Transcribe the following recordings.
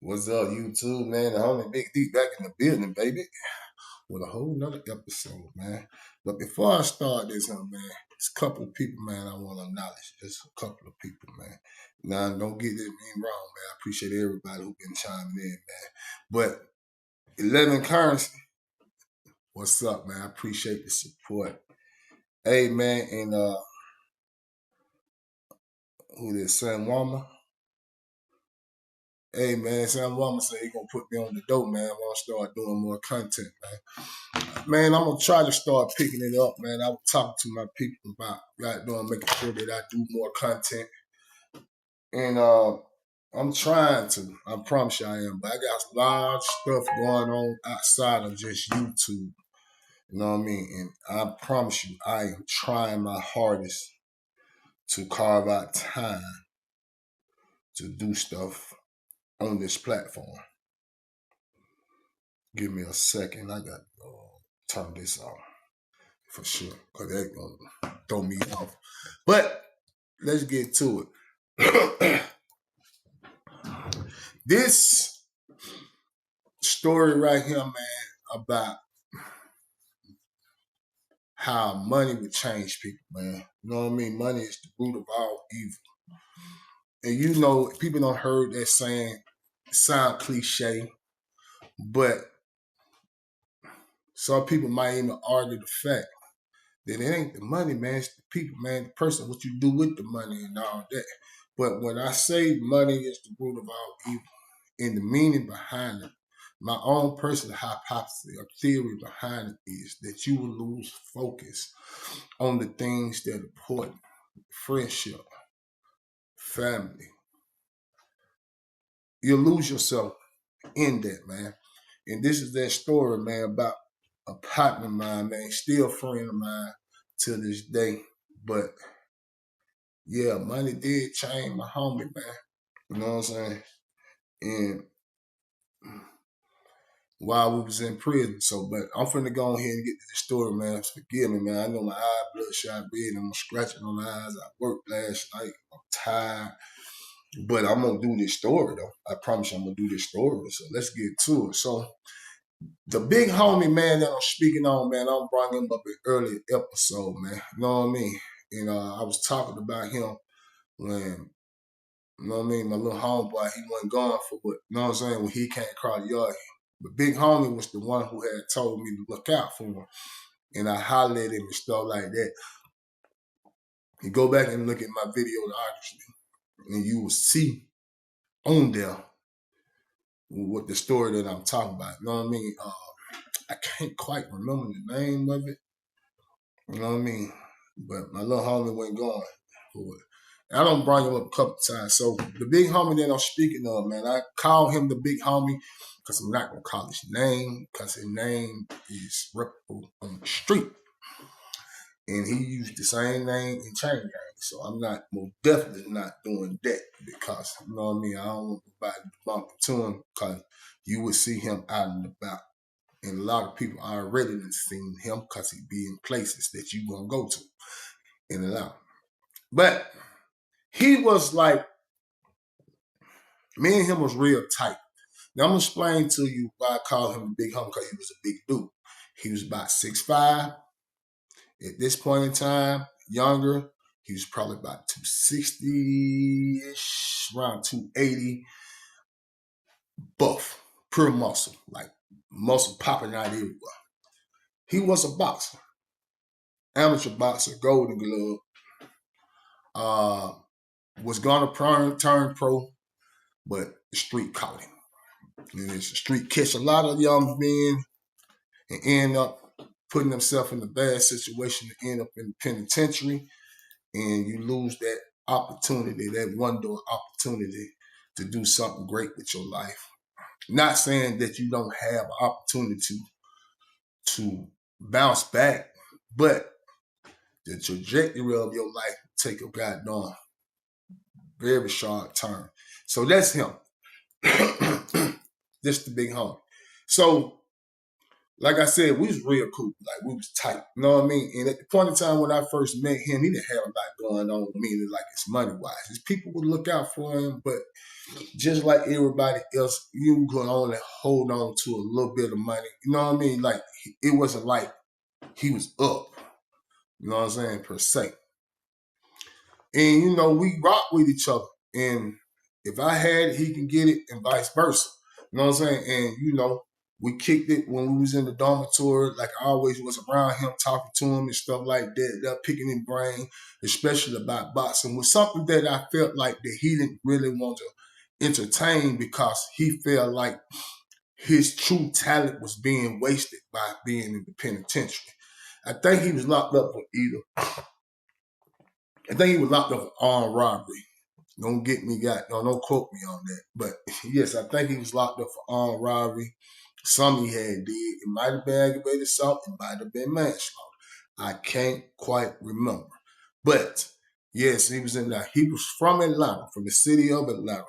What's up, YouTube, man? The homie Big D back in the building, baby, with a whole nother episode, man. But before I start this, man, there's a couple of people, man, I want to acknowledge. Just a couple of people, man. Now, don't get this wrong, man. I appreciate everybody who been chiming in, man. But 11 Currency, what's up, man? I appreciate the support. Hey, man, and who this, Sam Wama? Hey, man, Sam Wama said he gonna put me on the dope, man. I want to start doing more content, man. Man, I'm gonna try to start picking it up, man. I will talk to my people about making sure that I do more content. And I'm trying to. I promise you I am. But I got a lot of stuff going on outside of just YouTube. You know what I mean? And I promise you, I am trying my hardest to carve out time to do stuff on this platform. Give me a second. I got to turn this off for sure, because that's going to throw me off. But let's get to it. This story right here, man, about how money would change people, man. You know what I mean? Money is the root of all evil. And you know, people don't heard that saying, sound cliche, but some people might even argue the fact that it ain't the money, man. It's the people, man. The person, what you do with the money and all that. But when I say money is the root of all evil, and the meaning behind it, my own personal hypothesis or theory behind it is that you will lose focus on the things that are important. Friendship, family. You'll lose yourself in that, man. And this is that story, man, about a partner of mine, man, still a friend of mine to this day. But yeah, money did change my homie, man. You know what I'm saying? And while we was in prison. So, but I'm finna go ahead and get to the story, man. Forgive me, man. I know my eye bloodshot red. I'm scratching on my eyes. I worked last night. I'm tired. But I'm gonna do this story though. I promise you I'm gonna do this story. So let's get to it. So the big homie, man, that I'm speaking on, man, I'm bringing him up in early episode, man. You know what I mean? And I was talking about him when, you know what I mean, my little homeboy, he wasn't going for what, you know what I'm saying, when he came across the yard. But Big Homie was the one who had told me to look out for him. And I hollered at him and stuff like that. You go back and look at my video, obviously, and you will see on there what the story that I'm talking about. You know what I mean? I can't quite remember the name of it. You know what I mean? But my little homie wasn't going for it. I don't bring him up a couple times. So the big homie that I'm speaking of, man, I call him the big homie because I'm not going to call his name because his name is reputable on the street. And he used the same name in Chain Gang. So I'm not, most definitely not doing that because, you know what I mean, I don't want nobody to bump into him because you would see him out and about. And a lot of people already have seen him because he be in places that you going to go to in and out. But he was like, me and him was real tight. Now, I'm going to explain to you why I call him the big homie, because he was a big dude. He was about 6'5". At this point in time, younger, he was probably about 260-ish, around 280. Buff, pure muscle, like muscle popping out everywhere. He was a boxer, amateur boxer, Golden Glove. Was going to turn pro, but the street caught him. And the street catch a lot of young men and end up putting themselves in a bad situation to end up in the penitentiary, and you lose that opportunity, that one-door opportunity to do something great with your life. Not saying that you don't have an opportunity to bounce back, but the trajectory of your life take a goddamn very sharp turn. So that's him. This the big homie. So like I said, we was real cool. Like we was tight. You know what I mean? And at the point in time when I first met him, he didn't have a lot going on with me, like it's money wise. His people would look out for him, but just like everybody else, you could only hold on to a little bit of money. You know what I mean? Like it wasn't like he was up. You know what I'm saying? Per se. And you know, we rock with each other. And if I had it, he can get it, and vice versa. You know what I'm saying? And you know, we kicked it when we was in the dormitory. Like I always was around him, talking to him and stuff like that, picking his brain, especially about boxing, was something that I felt like that he didn't really want to entertain because he felt like his true talent was being wasted by being in the penitentiary. I think he was locked up for I think he was locked up for armed robbery. Don't get me don't quote me on that. But yes, I think he was locked up for armed robbery. Some he had did. It might have been aggravated assault. It might have been manslaughter. I can't quite remember. But yes, he was in there. He was from Atlanta, from the city of Atlanta.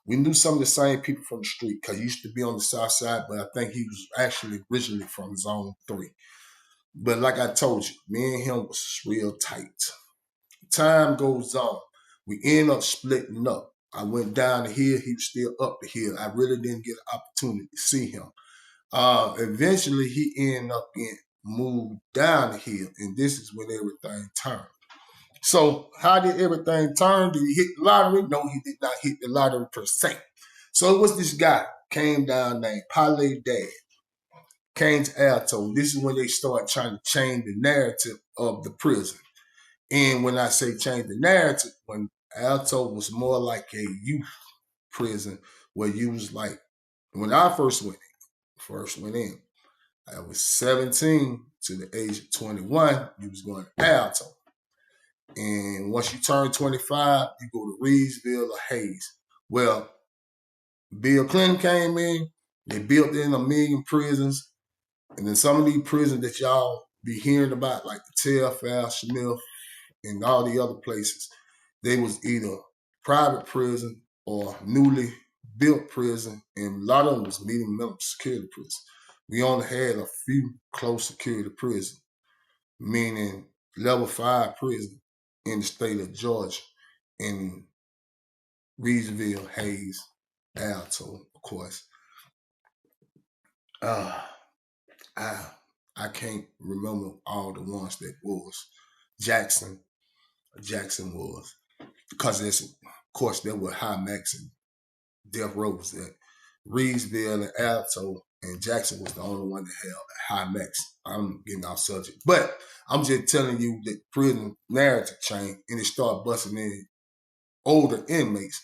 We knew some of the same people from the street because he used to be on the south side, but I think he was actually originally from Zone 3. But like I told you, me and him was real tight. Time goes on. We end up splitting up. I went down the hill. He was still up the hill. I really didn't get an opportunity to see him. Eventually, he ended up getting moved down the hill, and this is when everything turned. So how did everything turn? Did he hit the lottery? No, he did not hit the lottery per se. So it was this guy came down named Pale Dad, came to Alto. This is when they started trying to change the narrative of the prison. And when I say change the narrative, when Alto was more like a youth prison, where you was like, when I first went in, I was 17 to the age of 21, you was going to Alto. And once you turn 25, you go to Reedsville or Hayes. Well, Bill Clinton came in, they built in 1 million prisons, and then some of these prisons that y'all be hearing about, like the Telfair, Smith, and all the other places, they was either private prison or newly built prison, and a lot of them was medium minimum security prison. We only had a few close security prisons, meaning level 5 prison in the state of Georgia, in Reedsville, Hayes, Alto, of course. I can't remember all the ones that was. Jackson was, because there's, of course, there were high max and death row was at. Reedsville and Alto and Jackson was the only one that held high max. I'm getting off subject, but I'm just telling you that prison narrative changed, and it started busting in older inmates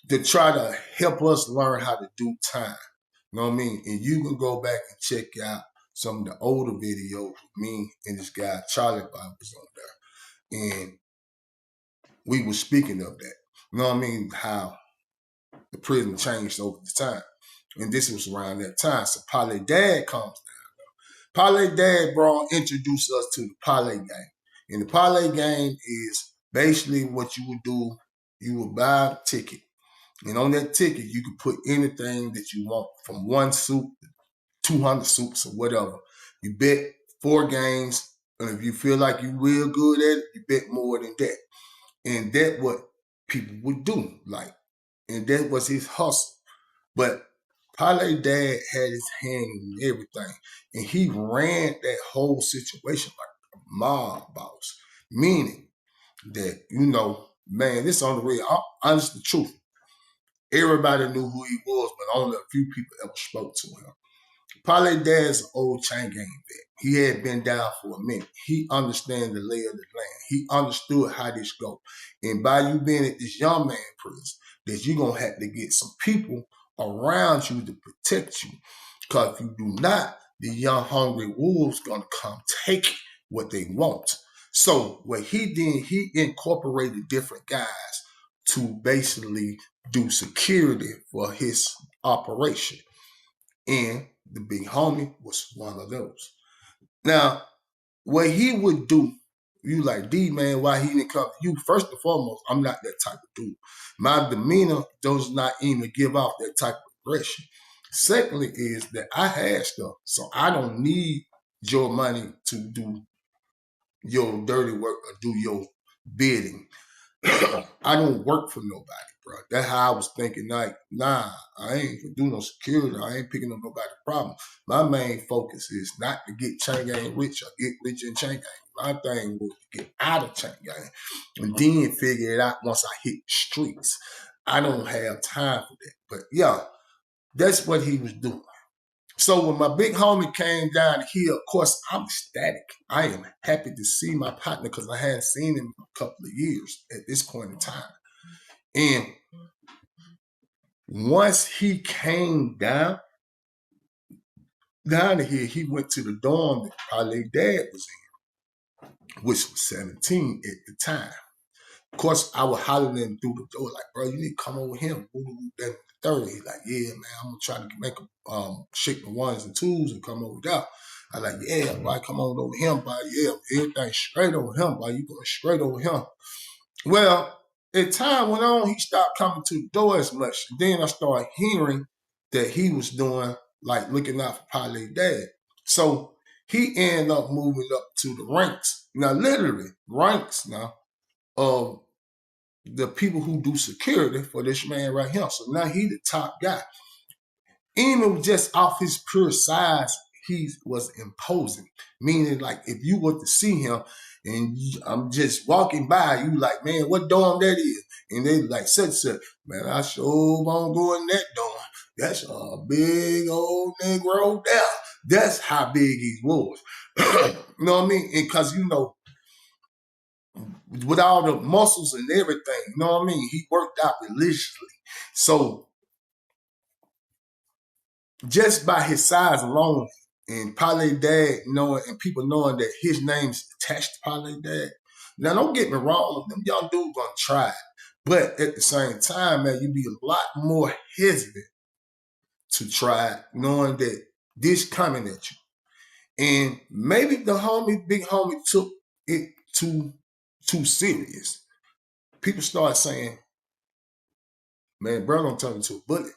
to try to help us learn how to do time. You know what I mean? And you can go back and check out some of the older videos with me and this guy, Charlie Bob, was on there. And we were speaking of that. You know what I mean? How the prison changed over the time. And this was around that time. So Pale Dad comes down. Pale Dad, bro, introduced us to the Pale game. And the Pale game is basically what you would do. You would buy a ticket. And on that ticket, you could put anything that you want, from 1 suit to 200 suits or whatever. You bet 4 games. And if you feel like you're real good at it, you bet more than that. And that's what people would do. Like, and that was his hustle. But Pale Dad had his hand in everything. And he ran that whole situation like a mob boss. Meaning that, you know, man, this on the real, honest the truth. Everybody knew who he was, but only a few people ever spoke to him. Pale Dad's an old chain gang vet. He had been down for a minute. He understands the lay of the land. He understood how this go. And by you being at this young man prison, that you're going to have to get some people around you to protect you. Because if you do not, the young hungry wolves going to come take what they want. So what he did, he incorporated different guys to basically do security for his operation. And the big homie was one of those. Now, what he would do, you like, D, man, why he didn't come to you? First and foremost, I'm not that type of dude. My demeanor does not even give off that type of aggression. Secondly is that I had stuff, so I don't need your money to do your dirty work or do your bidding. I don't work for nobody, bro. That's how I was thinking. Like, nah, I ain't gonna do no security. I ain't picking up nobody's problem. My main focus is not to get chain gang rich or get rich in chain gang. My thing was to get out of chain gang and then figure it out once I hit the streets. I don't have time for that. But yeah, that's what he was doing. So when my big homie came down here, of course, I'm ecstatic. I am happy to see my partner because I hadn't seen him in a couple of years at this point in time. And once he came down to here, he went to the dorm that probably dad was in, which was 17 at the time. Of course, I would holler at him through the door, like, bro, you need to come over here. Then the 30. He's like, yeah, man, I'm gonna try to make him shake the ones and twos and come over there. I like, yeah, boy, come on over him, boy. Yeah, everything straight over him, boy. You going straight over him. Well, as time went on, he stopped coming to the door as much. Then I started hearing that he was doing, like, looking out for Parlay Dad. So he ended up moving up to the ranks. Now, literally, ranks now of the people who do security for this man right here. So now he the top guy. Even just off his pure size, he was imposing. Meaning, like, if you were to see him and I'm just walking by, you like, man, what dorm that is? And they like, such, man, I sure won't go in that dorm. That's a big old Negro there. That's how big he was. You know what I mean? Because, you know, with all the muscles and everything, you know what I mean? He worked out religiously. So just by his size alone, and Parlay Dad knowing, and people knowing that his name's attached to Parlay Dad. Now, don't get me wrong, them young dudes gonna try it. But at the same time, man, you be a lot more hesitant to try it, knowing that this coming at you. And maybe the big homie took it too serious. People start saying, man, bro, don't turn into a bully.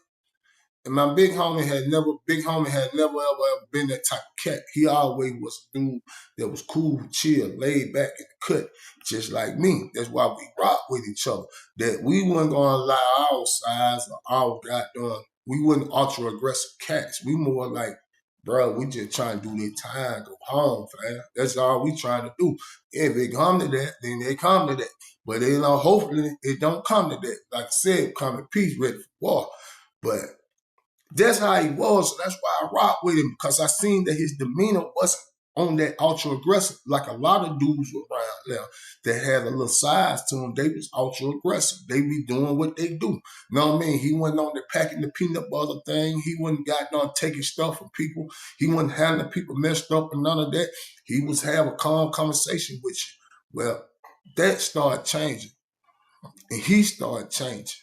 And my big homie had never ever been that type of cat. He always was a dude that was cool, chill, laid back in the cut, just like me. That's why we rock with each other. That we weren't gonna allow our size or our goddamn, we wasn't ultra aggressive cats. We more like, bro, we just trying to do their time, go home, fam. That's all we trying to do. If they come to that, then they come to that. But you know, hopefully it don't come to that. Like I said, come in peace, ready for war. But that's how he was. So that's why I rock with him, because I seen that his demeanor wasn't on that ultra aggressive. Like a lot of dudes around there that had a little size to them, they was ultra aggressive. They be doing what they do. You know what I mean? He wasn't on there packing the peanut butter thing. He wasn't got on taking stuff from people. He wasn't having people messed up and none of that. He was having a calm conversation with you. Well, that started changing. And he started changing.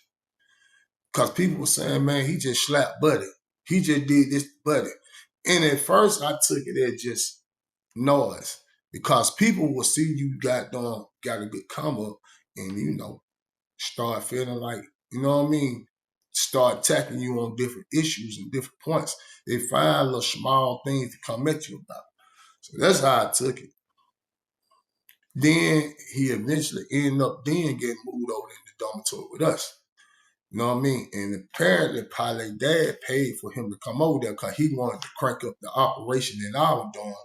Because people were saying, man, he just slapped Buddy. He just did this to Buddy. And at first, I took it as just noise. Because people will see you got a good come up and, you know, start feeling like, you know what I mean, start attacking you on different issues and different points. They find little small things to come at you about. So that's how I took it. Then he eventually ended up then getting moved over in the dormitory with us. You know what I mean? And apparently, Parlay Dad paid for him to come over there because he wanted to crank up the operation in our dorm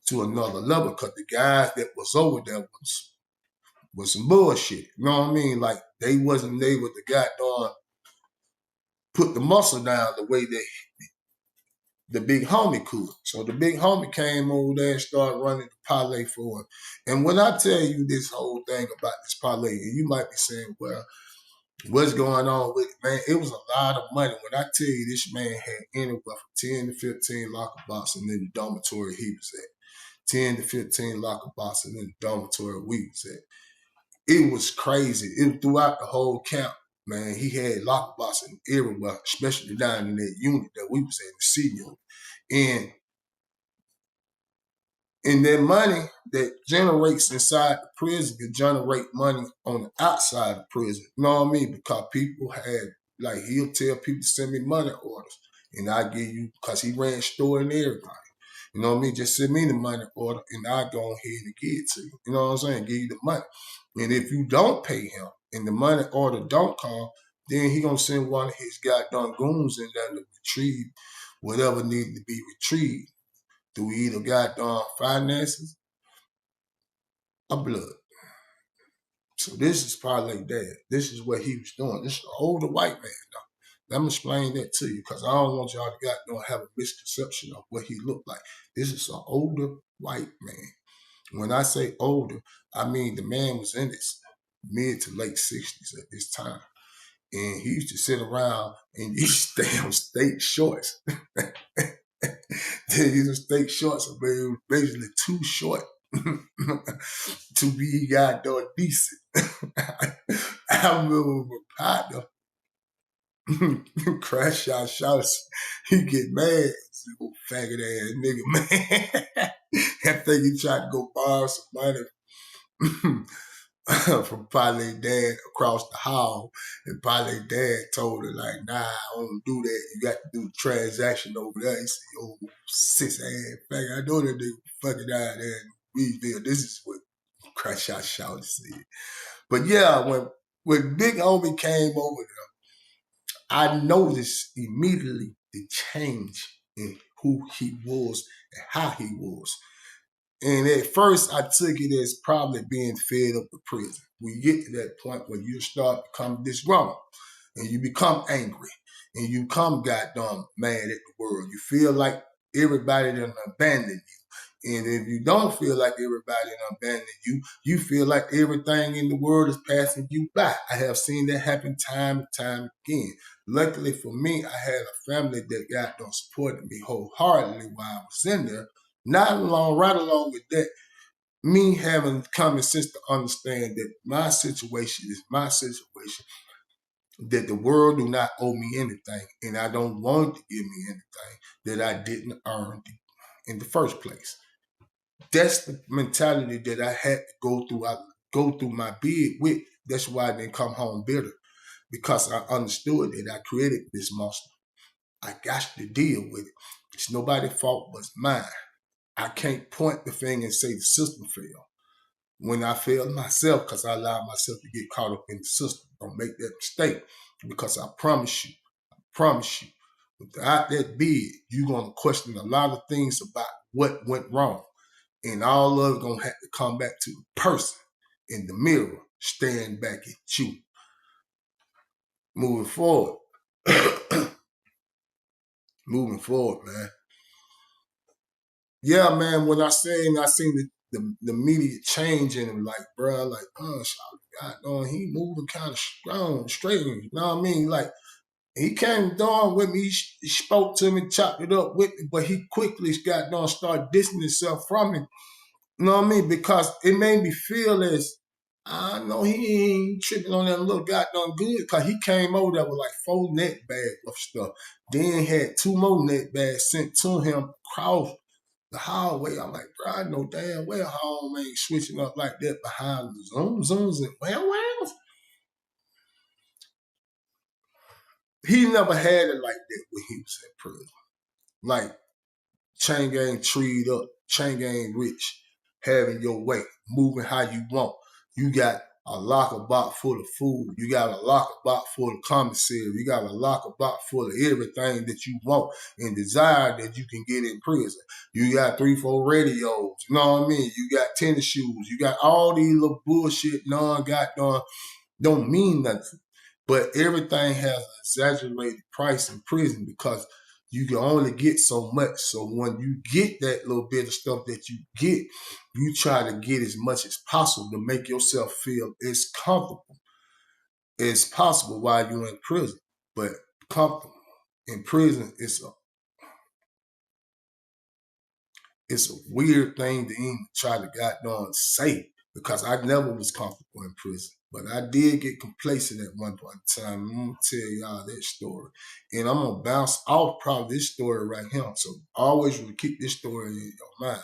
to another level, because the guys that was over there was some bullshit. You know what I mean? Like, they wasn't able to goddamn put the muscle down the way that the big homie could. So the big homie came over there and started running the parlay for him. And when I tell you this whole thing about this parlay, and you might be saying, well, what's going on with it, man? It was a lot of money. When I tell you this man had anywhere from 10 to 15 locker boxes in the dormitory he was at. 10 to 15 locker boxes in the dormitory we was at. It was crazy. It was throughout the whole camp, man. He had locker boxes everywhere, especially down in that unit that we was in, the C unit. And that money that generates inside the prison can generate money on the outside of the prison. You know what I mean? Because people had, like, he'll tell people to send me money orders. and I give you, because he ran store and everything. You know what I mean? Just send me the money order, and I go ahead and give it to you. You know what I'm saying? Give you the money. And if you don't pay him, and the money order don't come, then he gonna send one of his goddamn goons in there to retrieve whatever needed to be retrieved through either goddamn finances or blood. So this is probably like that. This is what he was doing. This is an older white man, though. Let me explain that to you, because I don't want y'all to don't have a misconception of what he looked like. This is an older white man. When I say older, I mean the man was in his mid to late 60s at this time. And he used to sit around in these damn state shorts. These state shorts, but it was basically too short to be goddamn decent. I remember my partner crash out shouts. He get mad. Oh, faggot ass nigga, man. I think he tried to go borrow some money from probably dad across the hall, and probably dad told her like, nah, I don't do that. You got to do the transaction over there. He said, oh, sis ass faggot. I know that nigga fucking out there in Weeville. This is what crash out shouted said. But yeah, when Big Homie came over there, I noticed immediately the change in who he was and how he was. And at first, I took it as probably being fed up with prison. We get to that point where you start becoming disgruntled and you become angry and you become goddamn mad at the world. You feel like everybody done abandoned you. And if you don't feel like everybody done abandoned you, you feel like everything in the world is passing you by. I have seen that happen time and time again. Luckily for me, I had a family that goddamn supported me wholeheartedly while I was in there. Right along with that, me having common sense to understand that my situation is my situation, that the world do not owe me anything, and I don't want it to give me anything that I didn't earn in the first place. That's the mentality that I had to go through. I go through my bid with. That's why I didn't come home bitter, because I understood that I created this monster. I got to deal with it. It's nobody's fault but mine. I can't point the finger and say the system failed when I failed myself, because I allowed myself to get caught up in the system. Don't make that mistake, because I promise you, without that bid, you're going to question a lot of things about what went wrong. And all of it going to have to come back to the person in the mirror staring back at you. Moving forward. Moving forward, man. Yeah, man, when I seen the immediate change in him, like, bro, like, oh, God, he moving kind of strong, straight, you know what I mean? Like, he came down with me, he spoke to me, chopped it up with me, but he quickly got down, started distancing himself from me. You know what I mean? Because it made me feel as, I know he ain't tripping on that little goddamn good, because he came over there with like 4 net bags of stuff. Then had 2 more net bags sent to him across the hallway. I'm like, bro, I know damn well home ain't switching up like that behind the zooms and well. He never had it like that when he was in prison. Like, chain gang treed up, chain gang rich, having your way, moving how you want. You got a locker box full of food. You got a locker box full of commissary. You got a locker box full of everything that you want and desire that you can get in prison. You got 3-4 radios. You know what I mean? You got tennis shoes. You got all these little bullshit don't mean nothing. But everything has an exaggerated price in prison, because you can only get so much. So when you get that little bit of stuff that you get, you try to get as much as possible to make yourself feel as comfortable as possible while you're in prison. But comfortable in prison, it's a weird thing to even try to goddamn say, because I never was comfortable in prison. But I did get complacent at one point in time. I'm going to tell y'all that story. And I'm going to bounce off probably this story right here. So always will keep this story in your mind.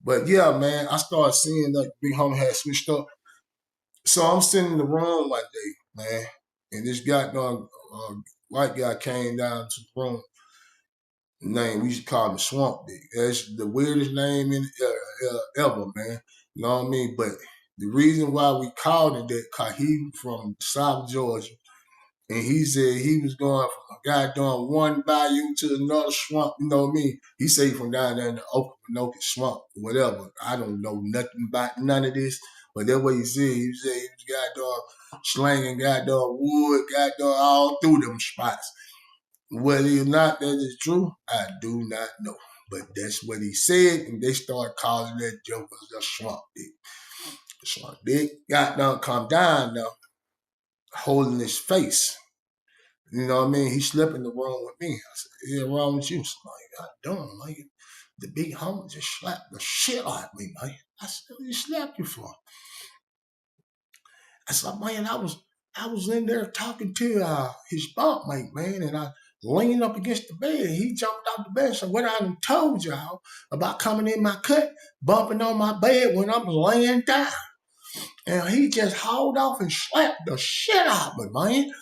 But yeah, man, I started seeing that Big Homie had switched up. So I'm sitting in the room one day, man, and this goddamn white guy came down to the room. Name we used to call him Swamp Dick. That's the weirdest name in ever, man. You know what I mean? But the reason why we called him that, cause he from South Georgia, and he said he was going from a guy doing one bayou to another swamp. You know what I mean? He said he from down there in the Okanogan swamp, whatever. I don't know nothing about none of this, but that's what he said. He said he was goddamn slanging goddamn wood, goddamn all through them spots. Whether or not that is true, I do not know. But that's what he said, and they started calling that joker the Swamp Dick. Swamp Dick got done come down now, holding his face. You know what I mean? He slept in the room with me. I said, "Yeah, wrong with you?" So I'm like, "God damn, man, the big homie just slapped the shit out of me, man." I said, "What he slapped you for?" I said, "Man, I was in there talking to his bunkmate, man, and I leaned up against the bed. He jumped out the bed. So what I done told y'all about coming in my cut, bumping on my bed when I'm laying down. And he just hauled off and slapped the shit out of me, man.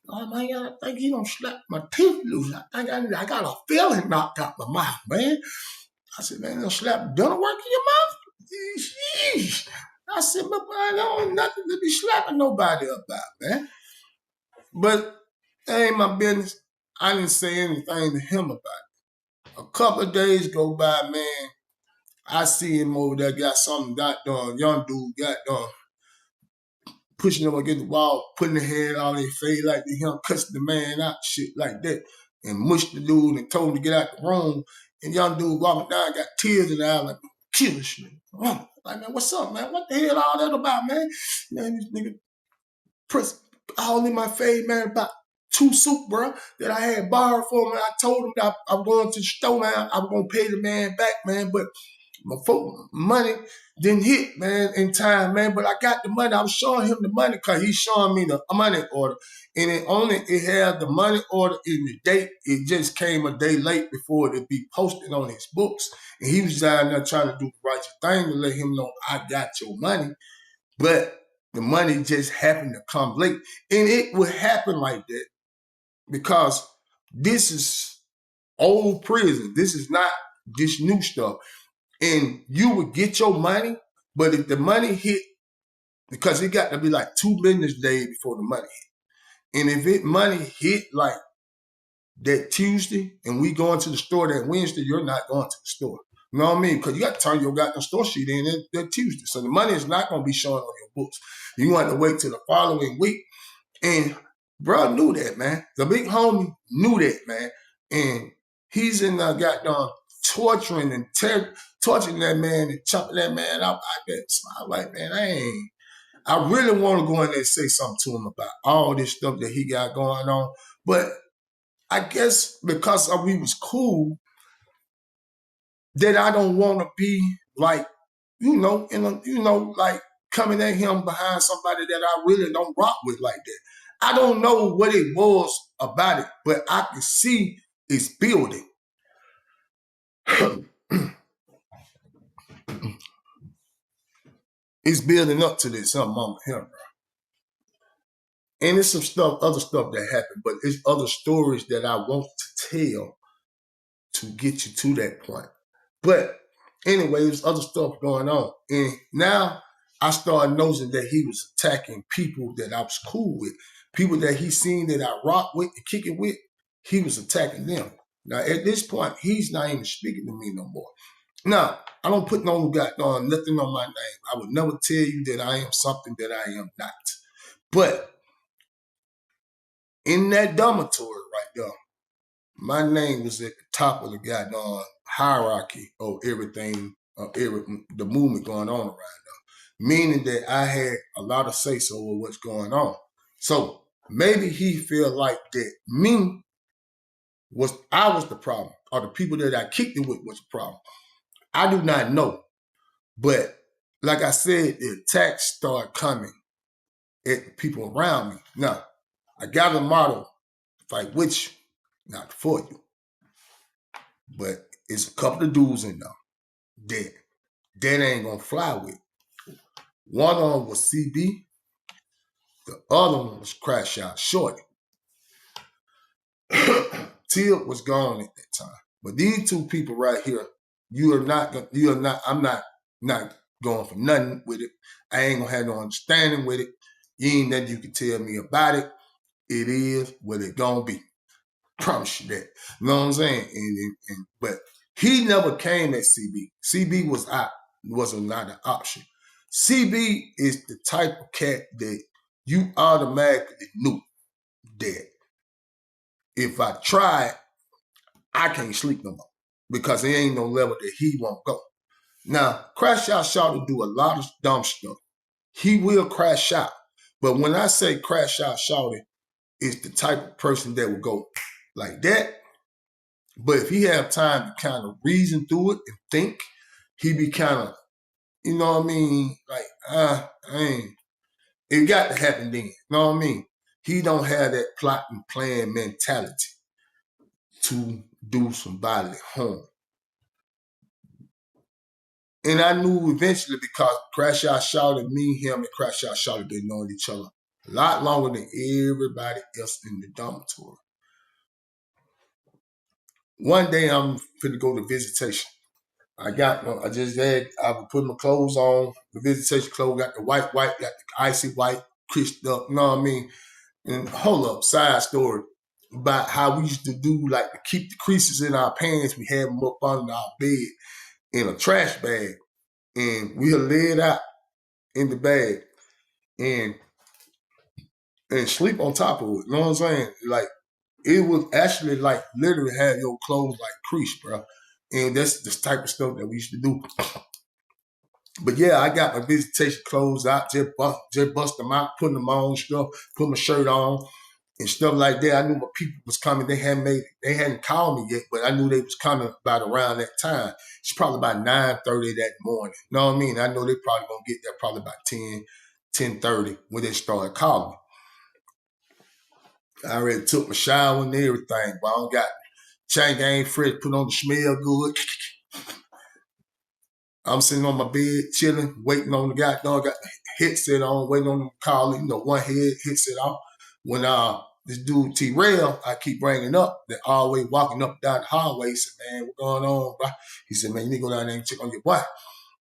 Oh, man, I think he done slapped my teeth loose. I think I got a feeling knocked out my mouth, man." I said, "Man, they'll slap dinner work in your mouth?" Sheesh. I said, "But I don't nothing to be slapping nobody about, man." But that ain't my business. I didn't say anything to him about it. A couple of days go by, man. I see him over there, got something got done. Young dude got done pushing him against the wall, putting the head on his face like him, cussing the man out, shit like that, and mushed the dude and told him to get out the room. And young dude walking down, got tears in the eye, like, "Kill this nigga." Like, "Man, what's up, man? What the hell all that about, man?" Man, this nigga press all in my face, man, about 2 soup, bro, that I had borrowed for him. I told him that I'm going to the store, man. I was going to pay the man back, man, but my money didn't hit, man, in time, man. But I got the money. I was showing him the money because he's showing me the money order. And it had the money order in the date. It just came a day late before it be posted on his books. And he was down there trying to do the right thing to let him know I got your money. But the money just happened to come late. And it would happen like that because this is old prison. This is not this new stuff. And you would get your money, but if the money hit, because it got to be like 2 business days before the money hit. And if money hit like that Tuesday and we going to the store that Wednesday, you're not going to the store. You know what I mean? Because you got to turn your goddamn store sheet in that Tuesday. So the money is not going to be showing on your books. You want to wait till the following week. And bro knew that, man. The big homie knew that, man. And he's in goddamn torturing and torturing that man and chopping that man up like that. So I'm like, man, I really want to go in there and say something to him about all this stuff that he got going on. But I guess because we was cool, that I don't want to be like, like coming at him behind somebody that I really don't rock with like that. I don't know what it was about it, but I can see it's building. It's building up to this some moment here, bro. And it's some other stuff that happened, but it's other stories that I want to tell to get you to that point. But anyway, there's other stuff going on. And now I started noticing that he was attacking people that I was cool with. People that he seen that I rock with and kick it with, he was attacking them. Now, at this point, he's not even speaking to me no more. Now, I don't put nothing on my name. I would never tell you that I am something that I am not. But in that dormitory right there, my name was at the top of the goddamn hierarchy of everything, the movement going on around there. Meaning that I had a lot of say-so of what's going on. So maybe he felt like that I was the problem, or the people that I kicked it with was the problem. I do not know. But like I said, the attacks start coming at the people around me. Now, I got a motto, fight with you, not for you. But it's a couple of dudes in there that ain't gonna fly with. One of them was CB, the other one was Crash Out Shorty. Tip was gone at that time. But these two people right here, I'm not going for nothing with it. I ain't gonna have no understanding with it. You ain't nothing you can tell me about it. It is what it gonna be. Promise you that. You know what I'm saying? But he never came at CB. CB was out. Was not an option. CB is the type of cat that you automatically knew that if I try, I can't sleep no more because there ain't no level that he won't go. Now, Crash Out Shawty do a lot of dumb stuff. He will crash out. But when I say Crash Out Shawty, is the type of person that will go like that. But if he have time to kind of reason through it and think, he be kind of, you know what I mean? Like, I ain't. It got to happen then. You know what I mean? He don't have that plot and plan mentality to do some bodily harm. And I knew eventually because Crash Out Shawty, me, him, and Crash Out Shawty been knowing each other a lot longer than everybody else in the dormitory. One day I'm finna go to visitation. I would put my clothes on, the visitation clothes, got the white, got the icy white, creased up, you know what I mean? And hold up, side story about how we used to do, like, to keep the creases in our pants. We had them up under our bed in a trash bag, and we'll lay it out in the bag and sleep on top of it. You know what I'm saying? Like, it was actually like literally have your clothes like crease, bro. And that's the type of stuff that we used to do. But yeah, I got my visitation clothes out, just bust them out, putting them on, stuff, put my shirt on and stuff like that. I knew my people was coming. They hadn't called me yet, but I knew they was coming about around that time. It's probably about 9:30 that morning. You know what I mean? I know they probably gonna get there probably about 10:30 when they started calling me. I already took my shower and everything, but I don't got chain gang fresh, put on the smell good. I'm sitting on my bed, chilling, waiting on the guy. Got the headset on, waiting on them to call it. One headset off. When this dude T-Rail, I keep bringing up, that always walking up down the hallway. He said, man, what's going on, bro? He said, man, you need to go down there and check on your boy.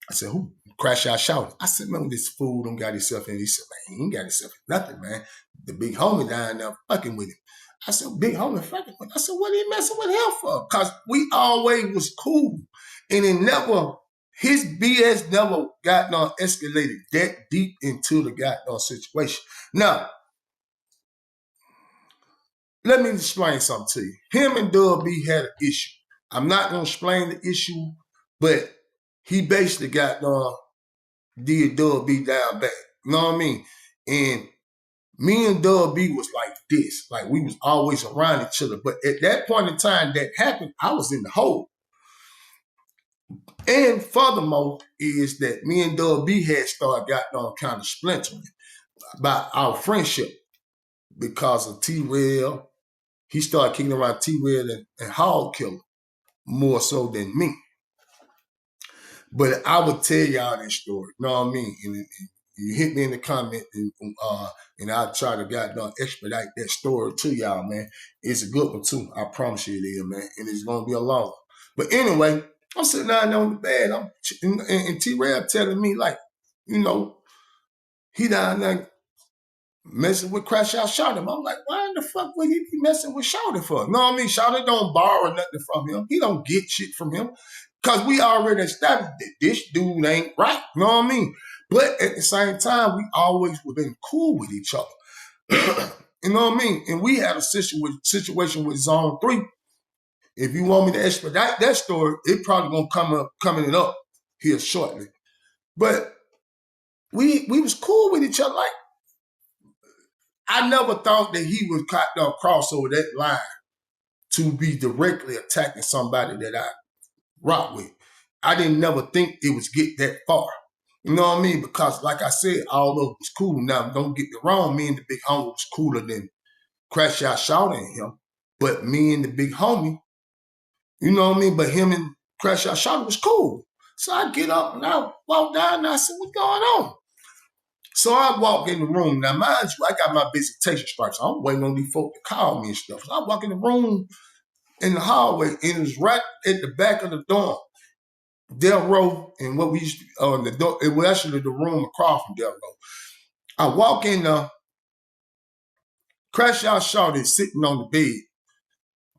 I said, who? Crash Out Shawty. I said, man, this fool don't got himself in. He said, man, he ain't got himself in nothing, man. The big homie down there fucking with him. I said, big homie fucking with him. I said, what are you messing with him for? Because we always was cool. And it never, his BS never got escalated that deep into the goddamn situation. Now, let me explain something to you. Him and Dub B had an issue. I'm not going to explain the issue, but he basically got did Dub B down bad. You know what I mean? And me and Dub B was like this. Like, we was always around each other. But at that point in time that happened, I was in the hole. And furthermore is that me and Dub B had started kind of splintering about our friendship because of T-Rail. He started kicking around T-Rail and Hog Killer more so than me. But I would tell y'all this story. You know what I mean? And you hit me in the comment and I'll try to expedite that story to y'all, man. It's a good one too. I promise you it is, man. And it's gonna be a long one. But anyway, I'm sitting down there on the bed, and T-Rail telling me, like, he down there messing with Crash Out Shawty. I'm like, why in the fuck would he be messing with Shawty for? You know what I mean? Shawty don't borrow nothing from him. He don't get shit from him. Because we already established that this dude ain't right. You know what I mean? But at the same time, we always were been cool with each other. You know what I mean? And we had a situation with Zone 3. If you want me to expedite that story, it probably gonna coming up here shortly. But we was cool with each other. Like, I never thought that he would cross over that line to be directly attacking somebody that I rock with. I didn't never think it was get that far. You know what I mean? Because like I said, although it was cool, now don't get me wrong, me and the big homie was cooler than Crash Out Shawty and him. But me and the big homie, you know what I mean? But him and Crash Out Shawty was cool. So I get up and I walk down and I said, what's going on? So I walk in the room. Now, mind you, I got my visitation stripes. I'm waiting on these folks to call me and stuff. So I walk in the room in the hallway, and it was right at the back of the dorm. Del Row and what we used to, the door, it was actually the room across from Del Row. I walk in there, Crash Out Shorty is sitting on the bed.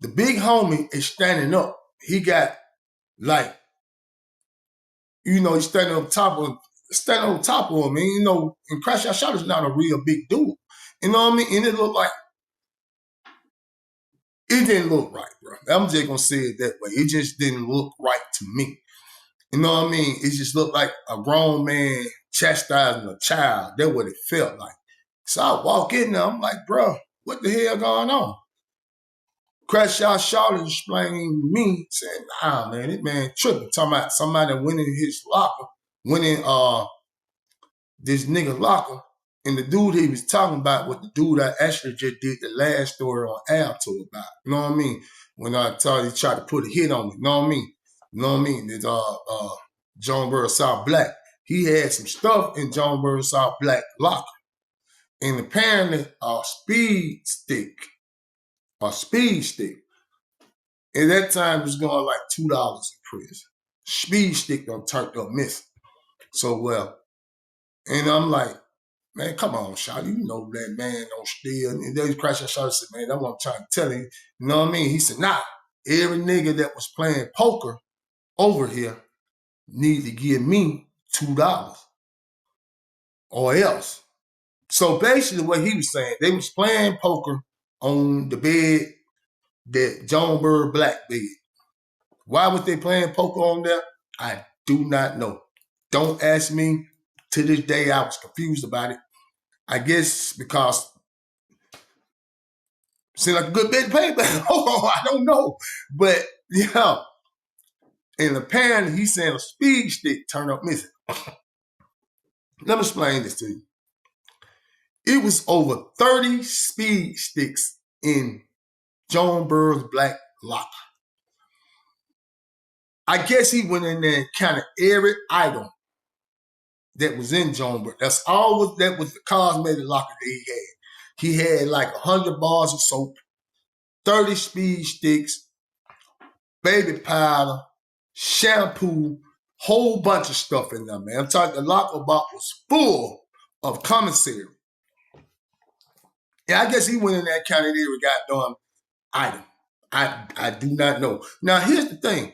The big homie is standing up. He got like, he's standing on top of him. And, and Crash Out Shorty is not a real big dude. You know what I mean? And it looked like, it didn't look right, bro. I'm just gonna say it that way. It just didn't look right to me. You know what I mean? It just looked like a grown man chastising a child. That's what it felt like. So I walk in there, I'm like, bro, what the hell going on? Crash Out Charlotte explaining to me, saying, nah, man, this man tripping. Talking about somebody went in his locker, went in this nigga locker, and the dude he was talking about was the dude I actually just did the last story on Alto about. You know what I mean? When I told he tried to put a hit on me. You know what I mean? You know what I mean? It's John Burr South Black. He had some stuff in John Burr South Black locker. And apparently a speed stick. At that time it was going like $2 in prison. Speed stick done turned up missing. So and I'm like, man, come on, Shotty. You know that man don't steal. And then he crashed that shot and said, man, that's what I'm trying to tell you. You know what I mean? He said, nah, every nigga that was playing poker over here need to give me $2 or else. So basically what he was saying, they was playing poker on the bed that John Burr Black bed. Why was they playing poker on there? I do not know. Don't ask me. To this day, I was confused about it. I guess because it seemed like a good bit of paper. I don't know. But, yeah. And apparently, he's saying a speed stick turned up missing. Let me explain this to you. It was over 30 speed sticks in John Burr's black locker. I guess he went in there and counted every item that was in John Burr. That was the cosmetic locker that he had. He had like 100 bars of soap, 30 speed sticks, baby powder, shampoo, whole bunch of stuff in there, man. I'm talking the locker box was full of commissary. Yeah, I guess he went in there and counted every goddamn item. I do not know. Now, here's the thing.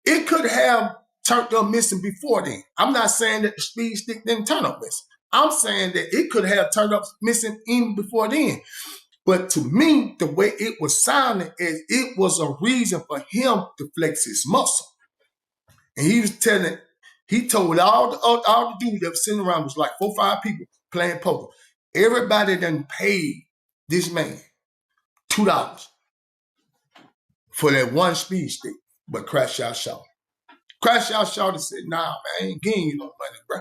It could have turned up missing before then. I'm not saying that the speed stick didn't turn up missing. I'm saying that it could have turned up missing even before then. But to me, the way it was sounding is it was a reason for him to flex his muscle. And he told all the dudes that was sitting around, was like 4 or 5 people playing poker. Everybody done paid this man $2 for that one speed stick, but Crash Out Shorty. Crash Out Shorty said, nah, man, I ain't getting you no money, bro.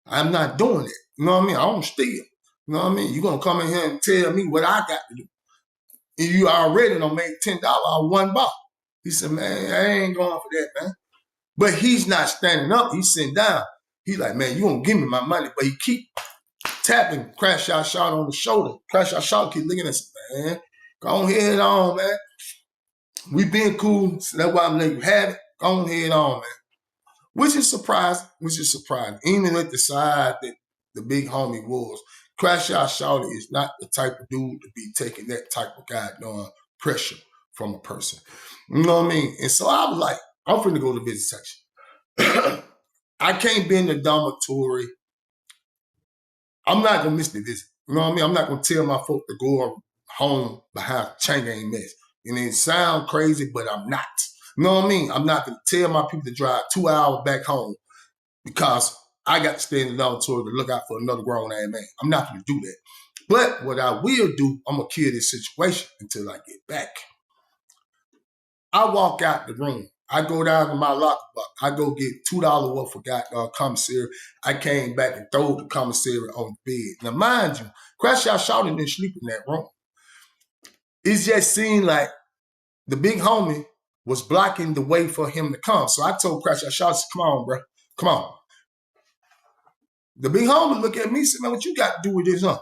I'm not doing it. You know what I mean? I don't steal. You know what I mean? You're going to come in here and tell me what I got to do. And you already done made $10 on one ball. He said, man, I ain't going for that, man. But he's not standing up. He's sitting down. He's like, man, you won't give me my money. But he keep tapping Crash Out Shorty on the shoulder. Crash Out Shorty keep looking at us, man. Go ahead on, man. We been cool, so that's why I'm letting you have it. Go ahead on, man. Which is surprising. Even at the side that the big homie was. Crash Out Shorty is not the type of dude to be taking that type of goddamn pressure from a person. You know what I mean? And so I was like, I'm finna go to the visit section. I can't be in the dormitory. I'm not gonna miss the visit. You know what I mean? I'm not gonna tell my folk to go home behind chain gang mess. And it sounds crazy, but I'm not. You know what I mean? I'm not gonna tell my people to drive 2 hours back home because I got to stay in the dormitory to look out for another grown-ass man. I'm not gonna do that. But what I will do, I'm gonna kill this situation until I get back. I walk out the room. I go down to my locker box. I go get $2 worth of commissary. I came back and throw the commissary on the bed. Now, mind you, Crash Out Shorty didn't sleep in that room. It just seemed like the big homie was blocking the way for him to come. So I told Crash Out Shorty, come on, bro. Come on. The big homie looked at me and said, man, what you got to do with this, huh?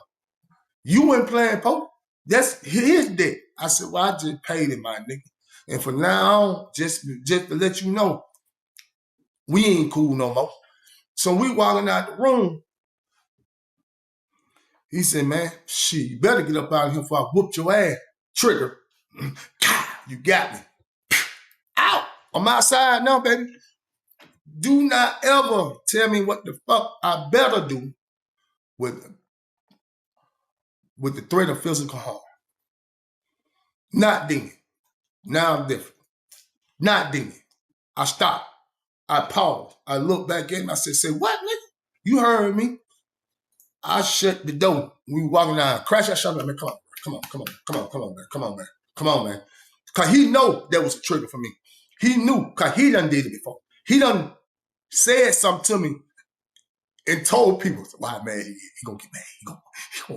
You weren't playing poker. That's his debt. I said, well, I just paid it, my nigga. And from now on, just to let you know, we ain't cool no more. So we walking out the room. He said, man, shit, you better get up out of here before I whoop your ass. Trigger. You got me. Out. I'm outside now, baby. Do not ever tell me what the fuck I better do with the threat of physical harm. Not then. Now I'm different. Not then. I stopped. I paused. I looked back at him. I said, say what, nigga? You heard me. I shut the door. We walking down. Crash, I shut up, man. Come on, man. Come on, man. Come on, man. Because he know that was a trigger for me. He knew because he done did it before. He done said something to me and told people, why, man, he gonna get mad. He gonna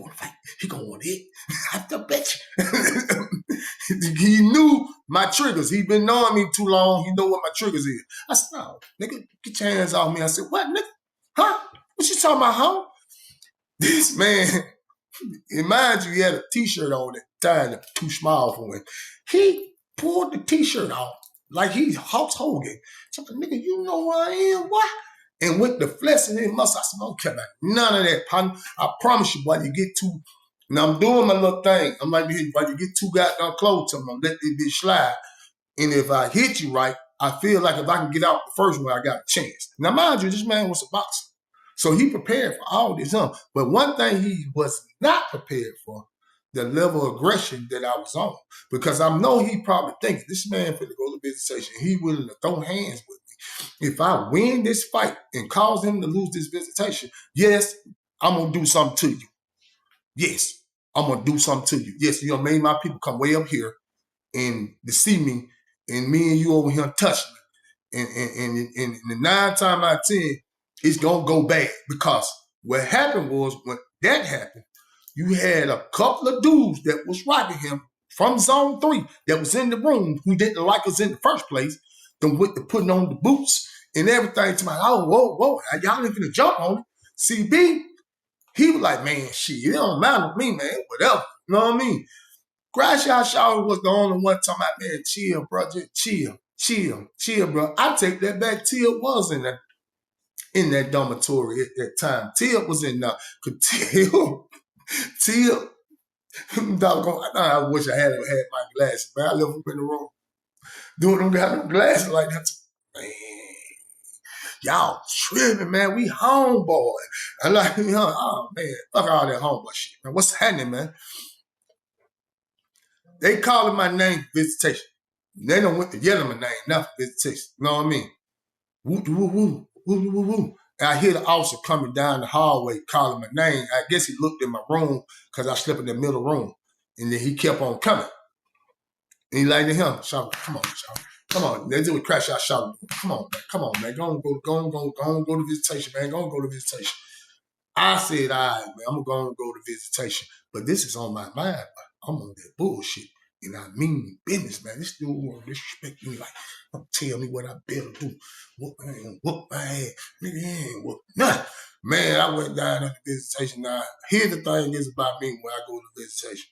want to fight. He gonna want to hit. I bet you. He knew my triggers. He been knowing me too long. He know what my triggers is. I said, no, nigga, get your hands off me. I said, what, nigga? Huh? What you talking about, huh? This man, and mind you, he had a t-shirt on at the time that was too small for him. He pulled the t-shirt off like he's Hulk Hogan. So, nigga, you know who I am, what? And with the flesh in his muscle, I said, okay, man, none of that, partner. I promise you, while you get too, now I'm doing my little thing. I'm like, while you get too goddamn close to me, I'm let this bitch slide. And if I hit you right, I feel like if I can get out the first one, I got a chance. Now, mind you, this man was a boxer. So he prepared for all this. But one thing he was not prepared for, the level of aggression that I was on. Because I know he probably thinks this man finna go to visitation. He willing to throw hands with me. If I win this fight and cause him to lose this visitation, yes, I'm going to do something to you. Yes, I'm going to do something to you. Yes, you made my people come way up here and to see me, and me and you over here touch me. And the 9 times out of 10, it's going to go bad because what happened was when that happened, you had a couple of dudes that was rocking him from zone 3 that was in the room who didn't like us in the first place, them with the putting on the boots and everything to my, oh, whoa, y'all ain't gonna jump on it. CB, he was like, man, shit, it don't matter to me, man, whatever. You know what I mean? Gracia Shaw was the only one talking about, man, chill, bro, just chill, bro. I take that back. Tia was in that dormitory at that time. Tia was in there. Tia, doggone, I wish I had my glasses, man. I left them in the room. Doing them got them glasses like that. Man, y'all tripping, man. We homeboy. I'm like, oh, man, fuck all that homeboy shit, man. What's happening, man? They calling my name visitation. They don't want to yell my name, not visitation. You know what I mean? Woo, woo, woo, woo, woo, woo. And I hear the officer coming down the hallway calling my name. I guess he looked in my room because I slept in the middle room. And then he kept on coming. And he like to him, shout, come on, shout. Come on. They do a crash out shout. Come on, man. Go to visitation, man. Go to visitation. I said, all right, man, I'm going to go to visitation. But this is on my mind, man. I'm on that bullshit. And I mean business, man. This dude want to disrespect me like, don't tell me what I better do. Whoop my ass. Nigga, ain't whoop nothing. Man, I went down to the visitation. Now, here's the thing is about me when I go to visitation.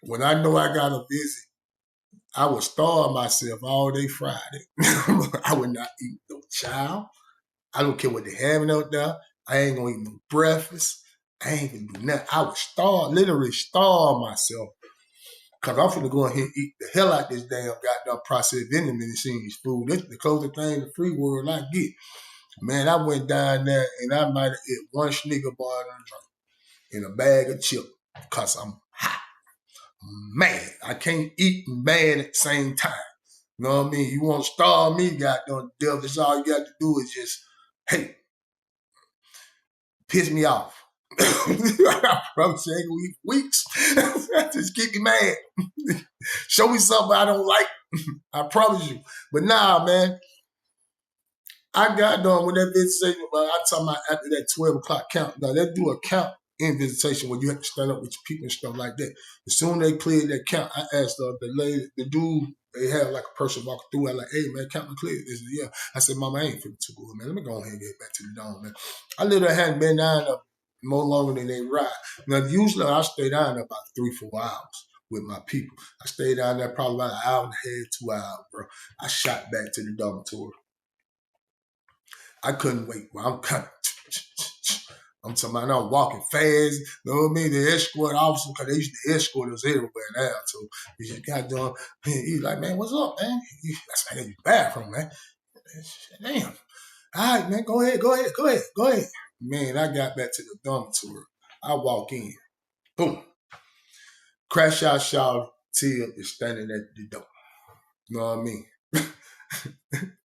When I know I got a visit, I would starve myself all day Friday. I would not eat no child. I don't care what they having out there. I ain't gonna eat no breakfast. I ain't gonna do nothing. I would literally starve myself. Cause I'm finna go ahead and eat the hell out this damn goddamn processed vending machines food. That's the closest thing the free world I get. Man, I went down there and I might have ate one Snicker bar and a drink and a bag of chips. Cause I'm hot. Man, I can't eat and mad at the same time. You know what I mean? You want to starve me, goddamn devil. That's all you got to do is just, hey, piss me off. I promise you ain't gonna eat for weeks. Just keep me mad. Show me something I don't like. I promise you. But nah, man. I got done with that visitation, but I'm talking about after that 12 o'clock count. Now, they do a count in visitation where you have to stand up with your people and stuff like that. As soon as they cleared that count, I asked the lady, the dude, they had like a person walking through. I like, hey, man, count me clear. They said, yeah. I said, Mama, I ain't feeling too good, man. Let me go ahead and get back to the dome, man. I literally hadn't been down there more longer than they ride. Now, usually I stay down there about 3-4 hours with my people. I stayed down there probably about an hour and a half, 2 hours, bro. I shot back to the dormitory. I couldn't wait, bro. I'm talking about I'm walking fast. You know what I mean? The escort officer, because they used to escort us everywhere in Alto. He just got done. He's like, man, what's up, man? That's like in the bathroom, man. Damn. All right, man, go ahead. Man, I got back to the dormitory. I walk in. Boom. Crash out shower. Till is standing at the door. You know what I mean?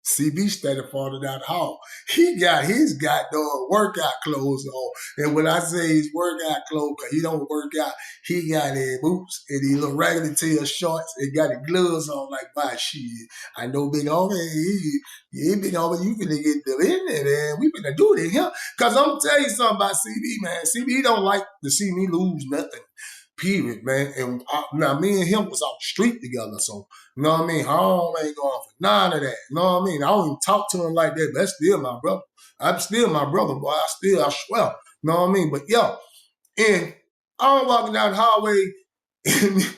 CB standing farther down the hall. He got his goddamn workout clothes on. And when I say his workout clothes, because he don't work out, he got his boots and his little raggedy tail shorts and got his gloves on like, my shit. I know big homie, he big homie, you finna get them in there, man. We finna do this, huh? Because I'm going to tell you something about CB, man. CB don't like to see me lose nothing. Period, man. And now me and him was on the street together, so you know what I mean? Home ain't going for none of that. You know what I mean? I don't even talk to him like that, but that's still my brother. I'm still my brother, boy. I swear. You know what I mean? But yo, and I'm walking down the hallway and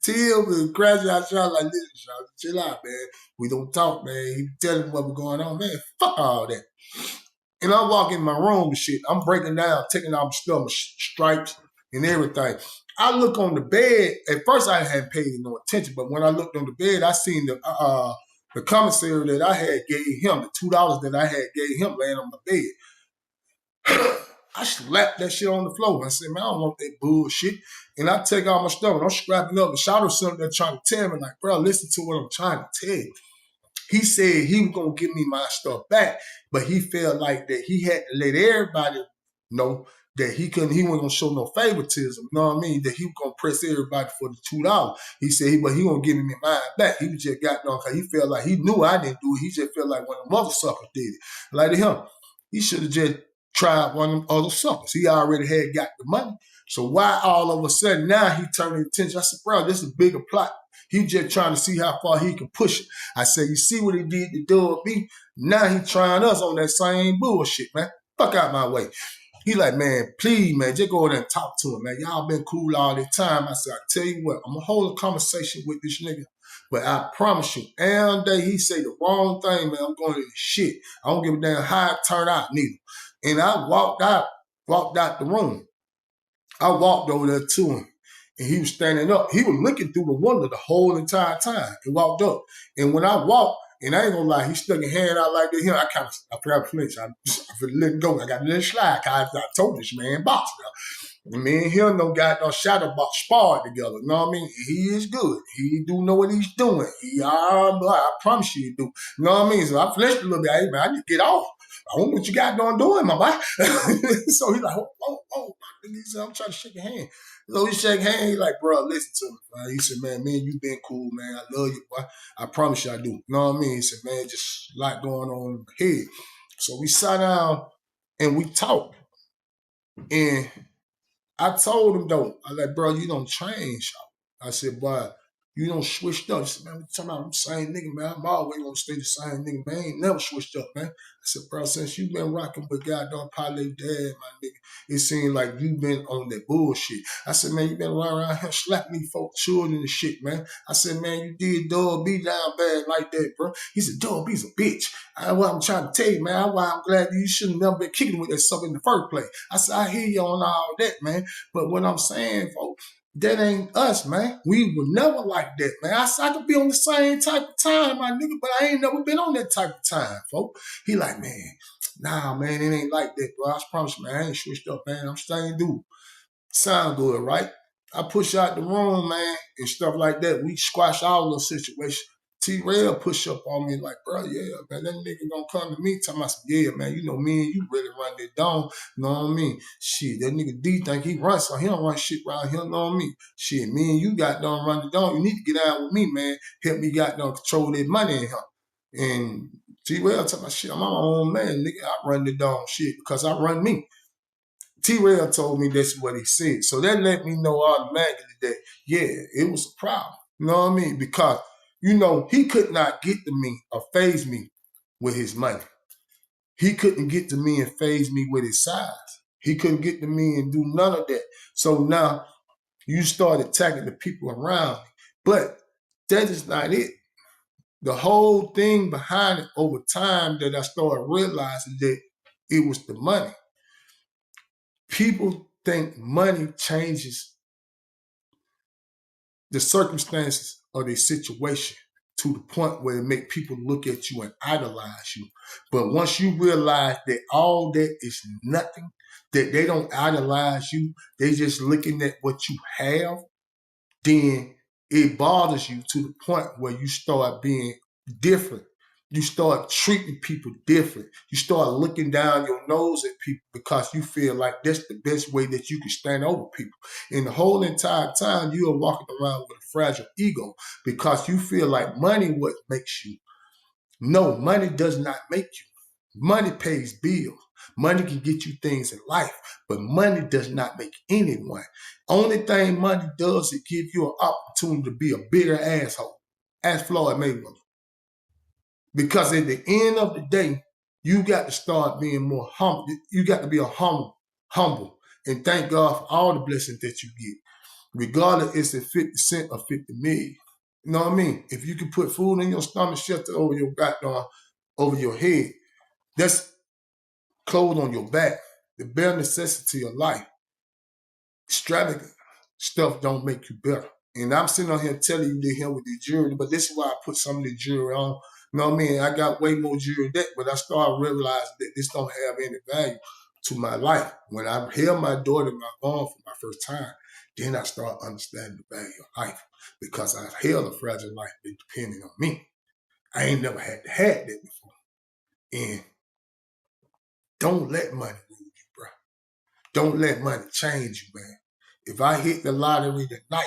Till was crashing out shot like this. Chill out, man. We don't talk, man. He tell him what was going on, man. Fuck all that. And I'm walking in my room and shit. I'm breaking down, taking off my stripes and everything. I look on the bed. At first, I hadn't paid no attention, but when I looked on the bed, I seen the commissary that I had gave him, the $2 that I had gave him laying on my bed. I slapped that shit on the floor. I said, man, I don't want that bullshit. And I take all my stuff and I'm scrapping up and shout out something they're trying to tell me, like, bro, listen to what I'm trying to tell you. He said he was going to give me my stuff back, but he felt like that he had to let everybody know that he wasn't going to show no favoritism. You know what I mean? That he was going to press everybody for the $2. He said, but he going to give me mine back. He was just got done because he felt like he knew I didn't do it. He just felt like one of the mother suckers did it. Like to him, he should have just tried one of them other suckers. He already had got the money. So why all of a sudden now he turned his attention? I said, bro, this is a bigger plot. He just trying to see how far he can push it. I said, you see what he did to Dub B? Now he trying us on that same bullshit, man. Fuck out my way. He like, man, please, man, just go over there and talk to him, man. Y'all been cool all this time. I said, I tell you what, I'm going to hold a conversation with this nigga. But I promise you, every day he say the wrong thing, man, I'm going to the shit. I don't give a damn how it turned out, neither. And I walked out the room. I walked over there to him. And he was standing up. He was looking through the window the whole entire time and walked up. And when I walked, and I ain't gonna lie, he stuck his hand out like this. I forgot to flinch. I let it go. I got a little slide. I told this man, box now. Me and him don't got no shadow box sparred together. You know what I mean? He is good. He do know what he's doing. I promise you he do. You know what I mean? So I flinched a little bit. Hey, man, I need to get off. I don't know what you got doing, my boy. So he's like, oh. He said, I'm trying to shake your hand. So he shake hands. He like, bro, listen to me. He said, man, you been cool, man. I love you, boy. I promise you I do. You know what I mean? He said, man, just a lot going on in my head. So we sat down and we talked. And I told him, though, I like, bro, you don't change. I said, boy, you don't switch up. He said, man, we talking about the same nigga, man. I'm always going to stay the same nigga, man. I ain't never switched up, man. I said, bro, since you been rocking with goddamn Parlay Dad, my nigga, it seemed like you been on that bullshit. I said, man, you been around here slapping me folk children and shit, man. I said, man, you did Dub B down bad like that, bro. He said, Dub B's a bitch. What I'm trying to tell you, man, why I'm glad you shouldn't have never been kicking with that stuff in the first place. I said, I hear you on all that, man. But what I'm saying, folks, that ain't us, man. We were never like that, man. I could be on the same type of time, my nigga, but I ain't never been on that type of time, folks. He like, man, nah, man, it ain't like that, bro. I promise you, man, I ain't switched up, man. I'm staying dude. Sound good, right? I push out the room, man, and stuff like that. We squash all the situation. T-Rail push up on me like, bro, yeah, man, that nigga gonna come to me talking about, yeah, man, you know me and you really run it down, you know what I mean? Shit, that nigga D think he runs, so he don't run shit around here, you know what I mean? Shit, me and you got done run it down. You need to get out with me, man. Help me got done control that money in here. And T-Rail talking about, shit, I'm my own man, nigga. I run it down, shit, because I run me. T-Rail told me that's what he said. So that let me know automatically that, yeah, it was a problem. You know what I mean? Because, you know, he could not get to me or phase me with his money. He couldn't get to me and phase me with his size. He couldn't get to me and do none of that. So now you start attacking the people around me. But that is not it. The whole thing behind it over time that I started realizing that it was the money. People think money changes the circumstances of their situation to the point where it make people look at you and idolize you. But once you realize that all that is nothing, that they don't idolize you, they just looking at what you have, then it bothers you to the point where you start being different. You start treating people different. You start looking down your nose at people because you feel like that's the best way that you can stand over people. And the whole entire time you are walking around with a fragile ego because you feel like money what makes you. No, money does not make you. Money pays bills. Money can get you things in life, but money does not make anyone. Only thing money does is give you an opportunity to be a bigger asshole. Ask Floyd Mayweather. Because at the end of the day, you got to start being more humble. You got to be humble, and thank God for all the blessings that you get, regardless if it's 50 cents or 50 million. You know what I mean? If you can put food in your stomach, shelter over your background, over your head, that's clothes on your back, the bare necessity of life. Extravagant stuff don't make you better. And I'm sitting on here telling you to him with the jewelry, but this is why I put some of the jewelry on. You know what I mean? I got way more jewelry than that, but I started realizing that this don't have any value to my life. When I held my daughter in my arms for my first time, then I started understanding the value of life because I held a fragile life that depended on me. I ain't never had that before. And don't let money rule you, bro. Don't let money change you, man. If I hit the lottery tonight,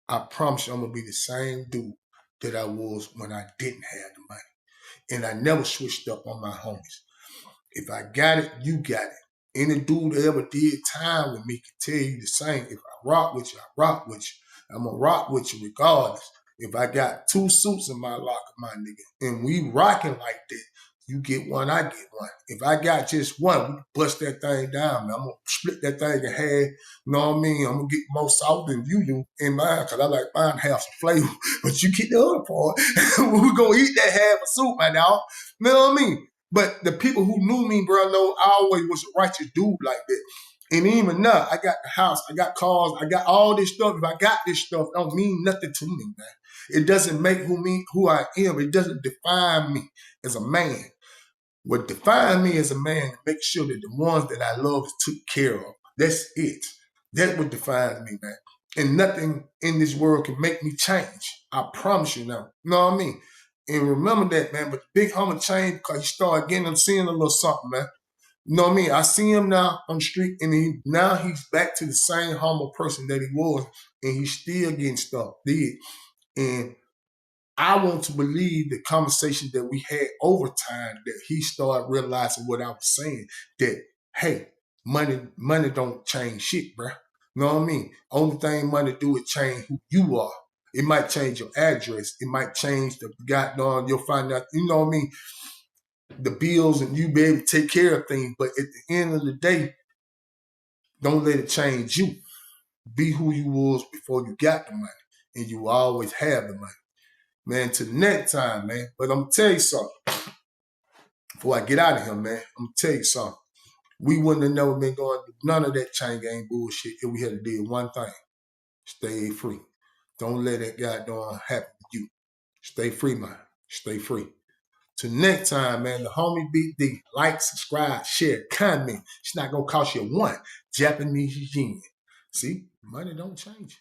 I promise you I'm going to be the same dude that I was when I didn't have the money. And I never switched up on my homies. If I got it, you got it. Any dude that ever did time with me can tell you the same. If I rock with you, I rock with you. I'm going to rock with you regardless. If I got 2 suits in my locker, my nigga, and we rocking like that, you get one, I get one. If I got just one, we bust that thing down, man. I'm going to split that thing in half. You know what I mean? I'm going to get more salt than you do in mine because I like mine to have some flavor. But you get the other part. We're going to eat that half of soup, my dog. You know what I mean? But the people who knew me, bro, know I always was a righteous dude like that. And even now, I got the house, I got cars, I got all this stuff. If I got this stuff, it don't mean nothing to me, man. It doesn't make who I am. It doesn't define me as a man. What defines me as a man is make sure that the ones that I love is took care of. That's it. That's what defines me, man. And nothing in this world can make me change. I promise you now. You know what I mean? And remember that, man. But the big hummer changed because you start getting him seeing a little something, man. You know what I mean? I see him now on the street, and now he's back to the same humble person that he was, and he's still getting stuff did. And I want to believe the conversation that we had over time that he started realizing what I was saying, that, hey, money don't change shit, bro. You know what I mean? Only thing money do is change who you are. It might change your address. It might change the goddamn, you'll find out, you know what I mean, the bills and you be able to take care of things. But at the end of the day, don't let it change you. Be who you was before you got the money. And you will always have the money. Man, till next time, man. But I'm going to tell you something. Before I get out of here, man, I'm going to tell you something. We wouldn't have never been going through none of that chain gang bullshit if we had to do one thing. Stay free. Don't let that goddamn happen to you. Stay free, man. Stay free. Till next time, man, the homie BD. Like, subscribe, share, comment. It's not going to cost you one Japanese yen. See, money don't change.